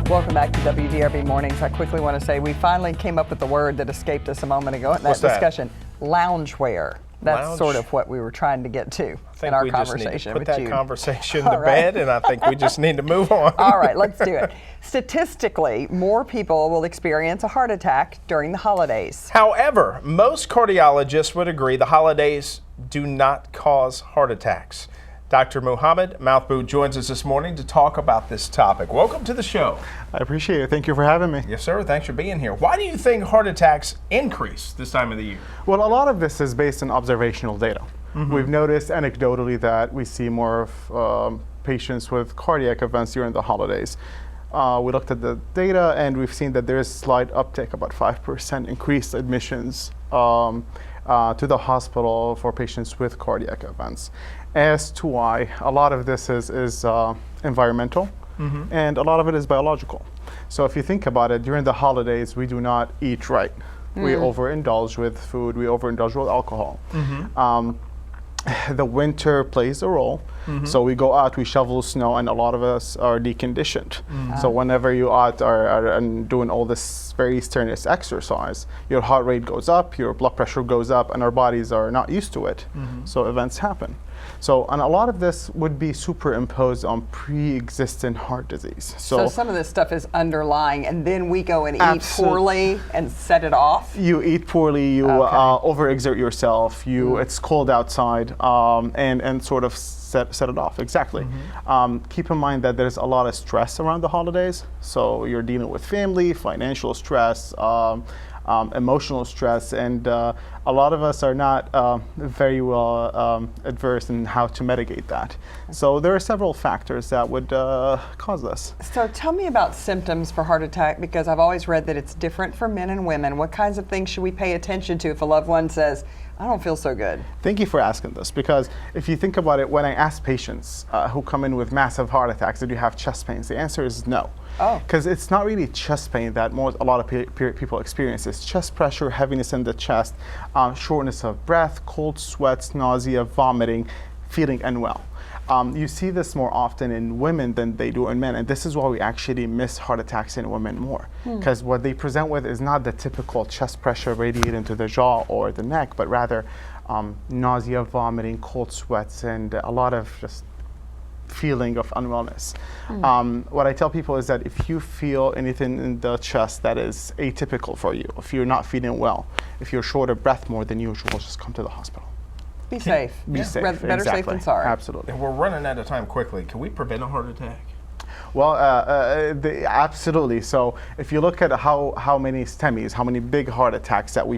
Welcome back to WDRB Mornings. I quickly want to say we finally came up with the word that escaped us a moment ago in that discussion. Loungewear. That's sort of what we were trying to get to in our conversation with you. I think we just need to put that conversation to bed, and I think we just need to move on. All right, let's do it. Statistically, more people will experience a heart attack during the holidays. However, most cardiologists would agree the holidays do not cause heart attacks. Dr. Mohammad Mathbout joins us this morning to talk about this topic. Welcome to the show. I appreciate it. Thank you for having me. Yes, sir. Thanks for being here. Why do you think heart attacks increase this time of the year? Well, a lot of this is based on observational data. We've noticed anecdotally that we see more of patients with cardiac events during the holidays. We looked at the data and we've seen that there is slight uptick, about 5% increased admissions to the hospital for patients with cardiac events. As to why, a lot of this is environmental, and a lot of it is biological. So if you think about it, during the holidays, we do not eat right. We overindulge with food, we overindulge with alcohol. The winter plays a role. So we go out, we shovel snow, and a lot of us are deconditioned. So whenever you out are doing all this very strenuous exercise, your heart rate goes up, your blood pressure goes up, and our bodies are not used to it. So events happen. So, and a lot of this would be superimposed on pre-existing heart disease. So some of this stuff is underlying, and then we go and eat poorly and set it off? You eat poorly, you overexert yourself, it's cold outside, and sort of set it off, exactly. Keep in mind that there's a lot of stress around the holidays. So you're dealing with family, financial stress, emotional stress, and a lot of us are not very well adverse in how to mitigate that. So there are several factors that would cause this. So tell me about symptoms for heart attack, because I've always read that it's different for men and women. What kinds of things should we pay attention to if a loved one says, I don't feel so good? Thank you for asking this, because if you think about it, when I ask patients who come in with massive heart attacks, do you have chest pains? The answer is no. Because it's not really chest pain that a lot of people experience. It's chest pressure, heaviness in the chest, shortness of breath, cold sweats, nausea, vomiting, feeling unwell. You see this more often in women than they do in men, and this is why we actually miss heart attacks in women more, because what they present with is not the typical chest pressure radiating to the jaw or the neck, but rather nausea, vomiting, cold sweats, and a lot of just feeling of unwellness. What I tell people is that if you feel anything in the chest that is atypical for you, if you're not feeling well, if you're short of breath more than usual, just come to the hospital. Be safe. Be safe. Better safe than sorry. Absolutely. And we're running out of time quickly. Can we prevent a heart attack? Well, absolutely. So if you look at how many STEMIs, how many big heart attacks that we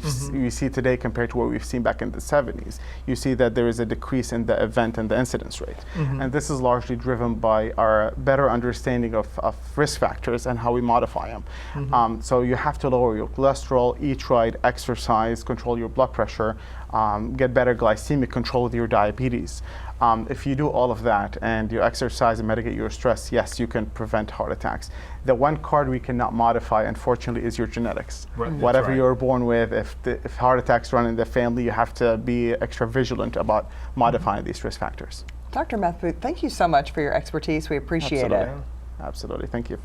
see today compared to what we've seen back in the 70s, you see that there is a decrease in the event and the incidence rate. And this is largely driven by our better understanding of risk factors and how we modify them. So you have to lower your cholesterol, eat right, exercise, control your blood pressure, get better glycemic control with your diabetes. If you do all of that and you exercise and mitigate your stress, yes, you can prevent heart attacks. The one card we cannot modify, unfortunately, is your genetics. Whatever you're born with, if heart attacks run in the family, you have to be extra vigilant about modifying these risk factors. Dr. Mathbout, thank you so much for your expertise. We appreciate it. Absolutely. Thank you.